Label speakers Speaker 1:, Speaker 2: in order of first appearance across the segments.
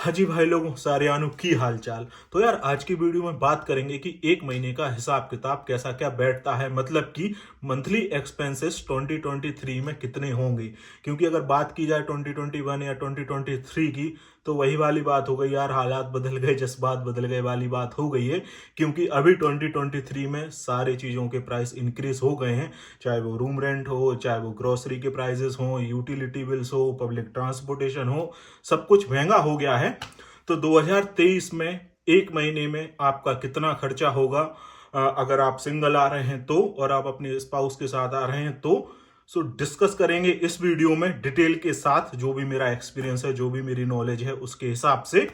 Speaker 1: हाँ जी भाई लोगों, सारियानु की हालचाल। तो यार आज की वीडियो में बात करेंगे कि एक महीने का हिसाब किताब कैसा क्या बैठता है, मतलब कि मंथली एक्सपेंसेस 2023 में कितने होंगे। क्योंकि अगर बात की जाए 2021 या 2023 की, तो वही वाली बात हो गई यार, हालात बदल गए, जज्बात बदल गए वाली बात हो गई है। क्योंकि अभी 2023 में सारी चीज़ों के प्राइस इंक्रीज हो गए हैं, चाहे वो रूम रेंट हो, चाहे वो ग्रोसरी के प्राइजेस हो, यूटिलिटी बिल्स हो, पब्लिक ट्रांसपोर्टेशन हो, सब कुछ महंगा हो गया है। तो 2023 में एक महीने में आपका कितना खर्चा होगा, अगर आप सिंगल आ रहे हैं तो, और आप अपने स्पाउस के साथ आ रहे हैं तो। सो डिस्कस करेंगे इस वीडियो में डिटेल के साथ, जो भी मेरा एक्सपीरियंस है, जो भी मेरी नॉलेज है उसके हिसाब से।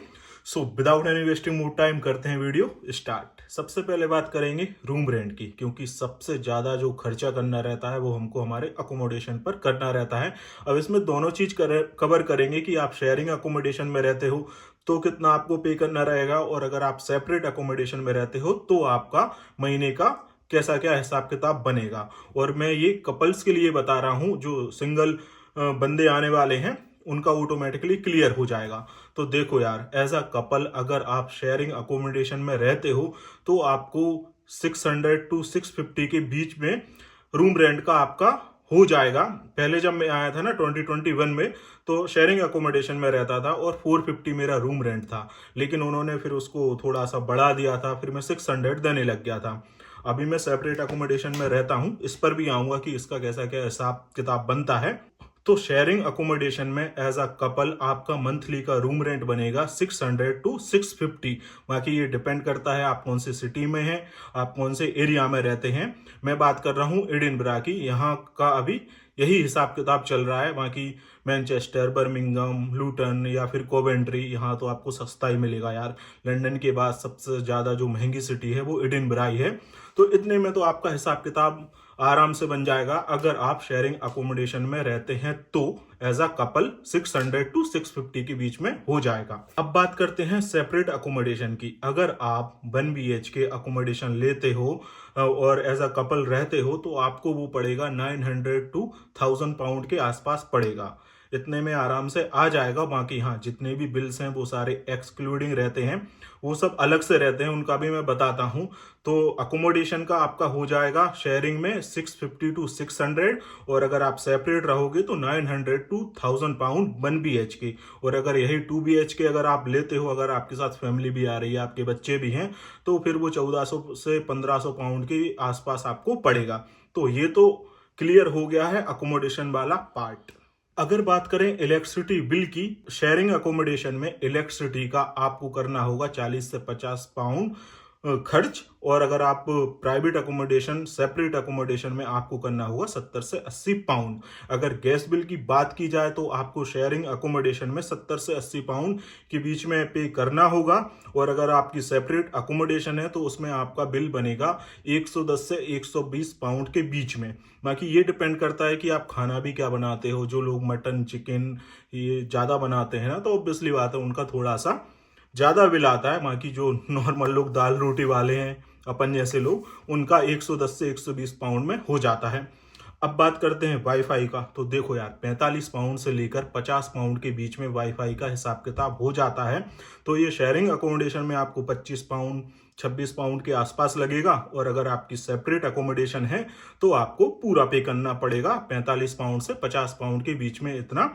Speaker 1: So without any wasting more time करते हैं वीडियो स्टार्ट। सबसे पहले बात करेंगे रूम रेंट की, क्योंकि सबसे ज्यादा जो खर्चा करना रहता है वो हमको हमारे अकोमोडेशन पर करना रहता है। अब इसमें दोनों चीज कवर करेंगे कि आप शेयरिंग अकोमोडेशन में रहते हो तो कितना आपको पे करना रहेगा, और अगर आप सेपरेट अकोमोडेशन में रहते हो तो आपका महीने का कैसा क्या हिसाब किताब बनेगा। और मैं ये कपल्स के लिए बता रहा हूँ, जो सिंगल बंदे आने वाले हैं उनका ऑटोमेटिकली क्लियर हो जाएगा। तो देखो यार, एज अ कपल अगर आप शेयरिंग अकोमोडेशन में रहते हो तो आपको 600 टू 650 के बीच में रूम रेंट का आपका हो जाएगा। पहले जब मैं आया था ना 2021 में, तो शेयरिंग अकोमोडेशन में रहता था और 450 मेरा रूम रेंट था। लेकिन उन्होंने फिर उसको थोड़ा सा बढ़ा दिया था, फिर मैं 600 देने लग गया था। अभी मैं सेपरेट अकोमोडेशन में रहता हूँ, इस पर भी आऊंगा कि इसका कैसा क्या हिसाब किताब बनता है। तो शेयरिंग अकोमोडेशन में एज अ कपल आपका मंथली का रूम रेंट बनेगा 600 टू 650। बाकी ये डिपेंड करता है आप कौन से सिटी में हैं, आप कौन से एरिया में रहते हैं। मैं बात कर रहा हूँ एडिनबरा की, यहाँ का अभी यही हिसाब किताब चल रहा है। बाकी मैनचेस्टर, बर्मिंगम, लूटन या फिर कोवेंट्री, यहाँ तो आपको सस्ता ही मिलेगा यार। लंदन के बाद सबसे ज्यादा जो महंगी सिटी है वो एडिनबरा ही है। तो इतने में तो आपका हिसाब किताब आराम से बन जाएगा अगर आप शेयरिंग अकोमोडेशन में रहते हैं तो। एज अ कपल 600 टू 650 के बीच में हो जाएगा। अब बात करते हैं सेपरेट अकोमोडेशन की। अगर आप 1 BHK अकोमोडेशन लेते हो और एज अ कपल रहते हो तो आपको वो पड़ेगा 900 टू 1000 पाउंड के आसपास पड़ेगा। इतने में आराम से आ जाएगा। बाकी हाँ, जितने भी बिल्स हैं वो सारे एक्सक्लूडिंग रहते हैं, वो सब अलग से रहते हैं, उनका भी मैं बताता हूँ। तो अकोमोडेशन का आपका हो जाएगा शेयरिंग में 650 टू 600, और अगर आप सेपरेट रहोगे तो 900 टू 1000 पाउंड 1 BHK। और अगर यही 2 BHK अगर आप लेते हो, अगर आपके साथ फैमिली भी आ रही है, आपके बच्चे भी हैं, तो फिर वो 1400 से 1500 पाउंड के आसपास आपको पड़ेगा। तो ये तो क्लियर हो गया है अकोमोडेशन वाला पार्ट। अगर बात करें इलेक्ट्रिसिटी बिल की, शेयरिंग अकोमोडेशन में इलेक्ट्रिसिटी का आपको करना होगा 40 से 50 पाउंड खर्च। और अगर आप प्राइवेट अकोमोडेशन, सेपरेट अकोमोडेशन में आपको करना होगा 70 से 80 पाउंड। अगर गैस बिल की बात की जाए तो आपको शेयरिंग अकोमोडेशन में 70 से 80 पाउंड के बीच में पे करना होगा। और अगर आपकी सेपरेट अकोमोडेशन है तो उसमें आपका बिल बनेगा 110 से 120 पाउंड के बीच में। बाकी ये डिपेंड करता है कि आप खाना भी क्या बनाते हो। जो लोग मटन, चिकन ये ज़्यादा बनाते हैं ना, तो ऑब्वियसली बात है उनका थोड़ा सा ज़्यादा बिल आता है। बाकी जो नॉर्मल लोग, दाल रोटी वाले हैं, अपन जैसे लोग, उनका 110 से 120 पाउंड में हो जाता है। अब बात करते हैं वाईफाई का। तो देखो यार, 45 पाउंड से लेकर 50 पाउंड के बीच में वाईफाई का हिसाब किताब हो जाता है। तो ये शेयरिंग अकोमोडेशन में आपको 25 पाउंड 26 पाउंड के आसपास लगेगा। और अगर आपकी सेपरेट अकोमोडेशन है तो आपको पूरा पे करना पड़ेगा, 45 पाउंड से 50 पाउंड के बीच में इतना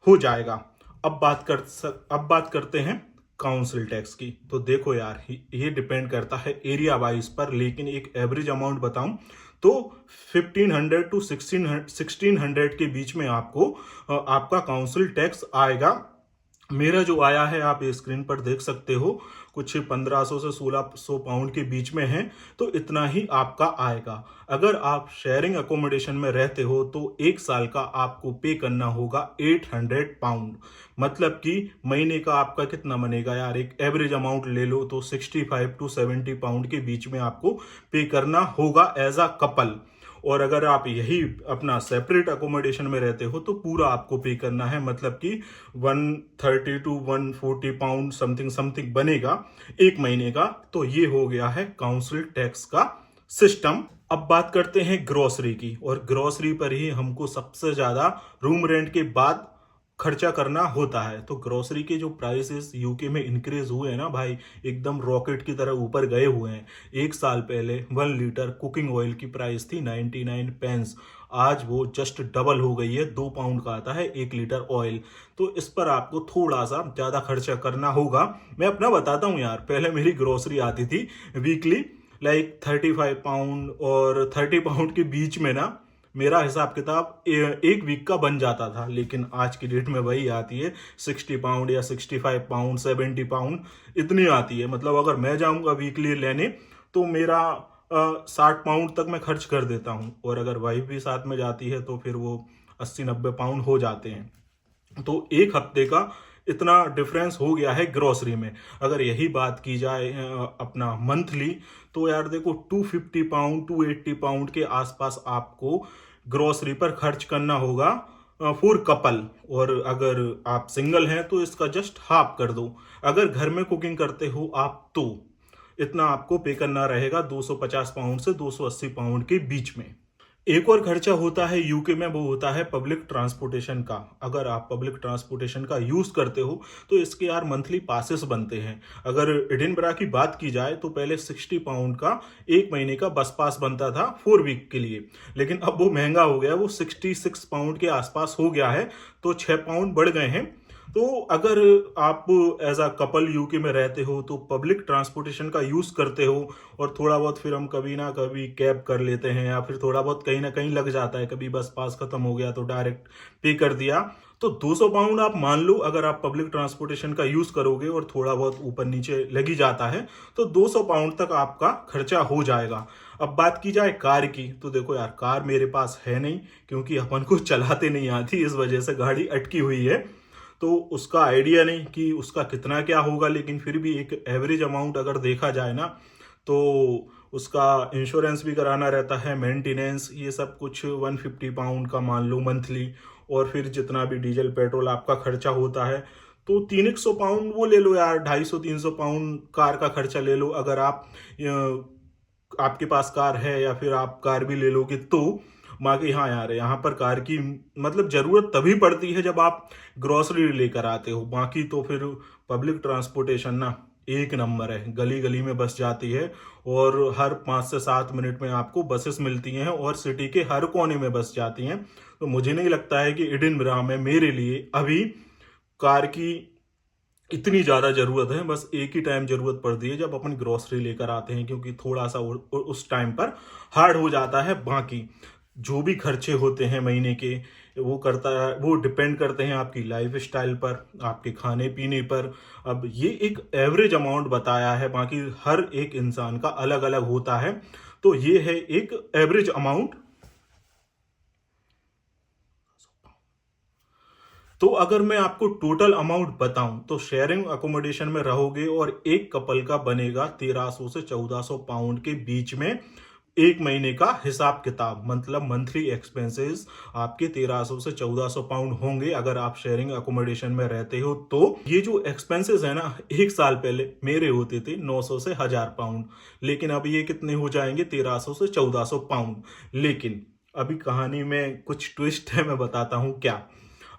Speaker 1: हो जाएगा। अब बात करते हैं काउंसिल टैक्स की। तो देखो यार, ये डिपेंड करता है एरिया वाइज पर, लेकिन एक एवरेज अमाउंट बताऊं तो 1500 टू 1600 के बीच में आपको आपका काउंसिल टैक्स आएगा। मेरा जो आया है आप स्क्रीन पर देख सकते हो, कुछ 1500 से 1600 पाउंड के बीच में है। तो इतना ही आपका आएगा। अगर आप शेयरिंग अकोमोडेशन में रहते हो तो एक साल का आपको पे करना होगा 800 पाउंड। मतलब कि महीने का आपका कितना बनेगा यार, एक एवरेज अमाउंट ले लो तो 65 टू 70 पाउंड के बीच में आपको पे करना होगा एज अ कपल। और अगर आप यही अपना सेपरेट अकोमोडेशन में रहते हो तो पूरा आपको पे करना है, मतलब कि 130 टू 140 पाउंड समथिंग समथिंग बनेगा एक महीने का। तो ये हो गया है काउंसिल टैक्स का सिस्टम। अब बात करते हैं ग्रोसरी की, और ग्रोसरी पर ही हमको सबसे ज्यादा रूम रेंट के बाद खर्चा करना होता है। तो ग्रोसरी के जो प्राइसेस यूके में इंक्रीज हुए हैं ना भाई, एकदम रॉकेट की तरह ऊपर गए हुए हैं। एक साल पहले 1 लीटर कुकिंग ऑयल की प्राइस थी 99 पेंस, आज वो जस्ट डबल हो गई है। 2 पाउंड का आता है 1 लीटर ऑयल। तो इस पर आपको थोड़ा सा ज्यादा खर्चा करना होगा। मैं अपना बताता हूँ यार, पहले मेरी ग्रोसरी आती थी वीकली लाइक 35 पाउंड और 30 पाउंड के बीच में ना मेरा हिसाब किताब एक वीक का बन जाता था। लेकिन आज की डेट में वही आती है 60 पाउंड या 65 पाउंड, 70 पाउंड इतनी आती है। मतलब अगर मैं जाऊंगा वीकली लेने तो मेरा 60 पाउंड तक मैं खर्च कर देता हूँ, और अगर वाइफ भी साथ में जाती है तो फिर वो 80-90 पाउंड हो जाते हैं। तो एक हफ्ते का इतना डिफरेंस हो गया है ग्रोसरी में। अगर यही बात की जाए अपना मंथली, तो यार देखो 250 पाउंड 280 पाउंड के आसपास आपको ग्रोसरी पर खर्च करना होगा फॉर कपल। और अगर आप सिंगल हैं तो इसका जस्ट हाफ कर दो। अगर घर में कुकिंग करते हो आप तो इतना आपको पे करना रहेगा 250 पाउंड से 280 पाउंड के बीच में। एक और खर्चा होता है यूके में, वो होता है पब्लिक ट्रांसपोर्टेशन का। अगर आप पब्लिक ट्रांसपोर्टेशन का यूज करते हो तो इसके यार मंथली पासेस बनते हैं। अगर एडिनबरा की बात की जाए तो पहले 60 पाउंड का एक महीने का बस पास बनता था 4 वीक के लिए, लेकिन अब वो महंगा हो गया, वो 66 पाउंड के आसपास हो गया है। तो 6 पाउंड बढ़ गए हैं। तो अगर आप एज अ कपल यूके में रहते हो तो पब्लिक ट्रांसपोर्टेशन का यूज करते हो, और थोड़ा बहुत फिर हम कभी ना कभी कैब कर लेते हैं, या फिर थोड़ा बहुत कहीं ना कहीं लग जाता है, कभी बस पास खत्म हो गया तो डायरेक्ट पे कर दिया। तो 200 पाउंड आप मान लो अगर आप पब्लिक ट्रांसपोर्टेशन का यूज करोगे और थोड़ा बहुत ऊपर नीचे लगी जाता है तो 200 पाउंड तक आपका खर्चा हो जाएगा। अब बात की जाए कार की, तो देखो यार कार मेरे पास है नहीं, क्योंकि अपन को चलाते नहीं आती, इस वजह से गाड़ी अटकी हुई है। तो उसका आइडिया नहीं कि उसका कितना क्या होगा, लेकिन फिर भी एक एवरेज अमाउंट अगर देखा जाए ना तो उसका इंश्योरेंस भी कराना रहता है, मेंटेनेंस, ये सब कुछ 150 पाउंड का मान लो मंथली। और फिर जितना भी डीजल पेट्रोल आपका खर्चा होता है तो 300 पाउंड वो ले लो यार, 250-300 पाउंड कार का खर्चा ले लो। अगर आप आपके पास कार है या फिर आप कार भी ले लोगे तो। बाकी हाँ यार, यहाँ पर कार की मतलब जरूरत तभी पड़ती है जब आप ग्रोसरी लेकर आते हो। बाकी तो फिर पब्लिक ट्रांसपोर्टेशन ना एक नंबर है, गली गली में बस जाती है, और हर 5 से 7 मिनट में आपको बसेस मिलती हैं, और सिटी के हर कोने में बस जाती हैं। तो मुझे नहीं लगता है कि एडिनबरा में मेरे लिए अभी कार की इतनी ज्यादा जरूरत है। बस एक ही टाइम जरूरत पड़ती है जब अपन ग्रोसरी लेकर आते हैं, क्योंकि थोड़ा सा उस टाइम पर हार्ड हो जाता है। बाकी जो भी खर्चे होते हैं महीने के, वो डिपेंड करते हैं आपकी लाइफ स्टाइल पर, आपके खाने पीने पर। अब ये एक एवरेज अमाउंट बताया है, बाकी हर एक इंसान का अलग अलग होता है। तो ये है एक एवरेज अमाउंट। तो अगर मैं आपको टोटल अमाउंट बताऊं तो शेयरिंग अकोमोडेशन में रहोगे और एक कपल का बनेगा 1300 से 1400 पाउंड के बीच में एक महीने का हिसाब किताब। मतलब मंथली एक्सपेंसेस आपके 1300 से 1400 पाउंड होंगे अगर आप शेयरिंग अकोमोडेशन में रहते हो। तो ये जो एक्सपेंसेस है ना, एक साल पहले मेरे होते थे 900 से 1000 पाउंड, लेकिन अब ये कितने हो जाएंगे 1300 से 1400 पाउंड। लेकिन अभी कहानी में कुछ ट्विस्ट है, मैं बताता हूं क्या।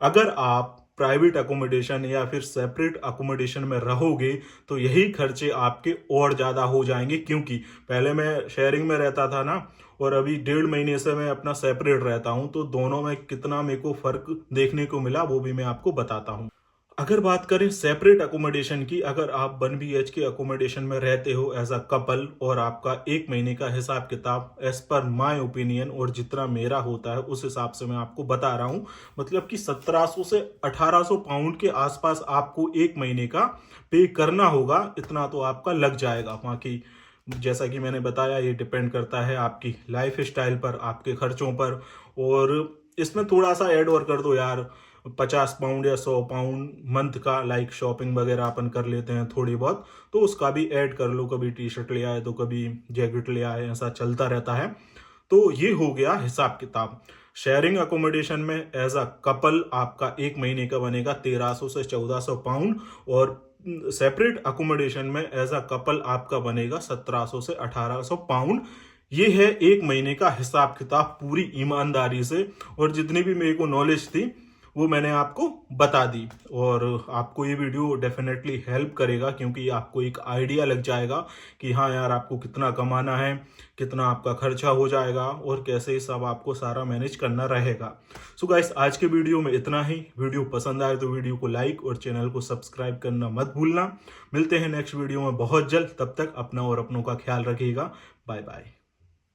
Speaker 1: अगर आप प्राइवेट अकोमोडेशन या फिर सेपरेट अकोमोडेशन में रहोगे तो यही खर्चे आपके और ज्यादा हो जाएंगे, क्योंकि पहले मैं शेयरिंग में रहता था ना, और अभी 1.5 महीने से मैं अपना सेपरेट रहता हूं। तो दोनों में कितना मेरे को फर्क देखने को मिला वो भी मैं आपको बताता हूं। अगर बात करें सेपरेट अकोमोडेशन की, अगर आप 1 BHK अकोमोडेशन में रहते हो एज अ कपल, और आपका एक महीने का हिसाब किताब एज पर माय ओपिनियन और जितना मेरा होता है उस हिसाब से मैं आपको बता रहा हूं, मतलब कि 1700 से 1800 पाउंड के आसपास आपको एक महीने का पे करना होगा। इतना तो आपका लग जाएगा। बाकी जैसा कि मैंने बताया, ये डिपेंड करता है आपकी लाइफ स्टाइल पर, आपके खर्चों पर। और इसमें थोड़ा सा ऐड और कर दो यार, 50 पाउंड या 100 पाउंड मंथ का, लाइक शॉपिंग वगैरह अपन कर लेते हैं थोड़ी बहुत, तो उसका भी ऐड कर लो। कभी टी शर्ट ले आए तो कभी जैकेट ले आए, ऐसा चलता रहता है। तो ये हो गया हिसाब किताब। शेयरिंग अकोमोडेशन में एज अ कपल आपका एक महीने का बनेगा 1300 से 1400 पाउंड, और सेपरेट अकोमोडेशन में एज अ कपल आपका बनेगा 1700 से 1800 पाउंड। ये है एक महीने का हिसाब किताब पूरी ईमानदारी से। और जितनी भी मेरे को नॉलेज थी वो मैंने आपको बता दी। और आपको ये वीडियो डेफिनेटली हेल्प करेगा, क्योंकि आपको एक आइडिया लग जाएगा कि हाँ यार, आपको कितना कमाना है, कितना आपका खर्चा हो जाएगा और कैसे सब आपको सारा मैनेज करना रहेगा। सो गाइस, आज के वीडियो में इतना ही। वीडियो पसंद आए तो वीडियो को लाइक और चैनल को सब्सक्राइब करना मत भूलना। मिलते हैं नेक्स्ट वीडियो में बहुत जल्द। तब तक अपना और अपनों का ख्याल रखिएगा। Bye bye.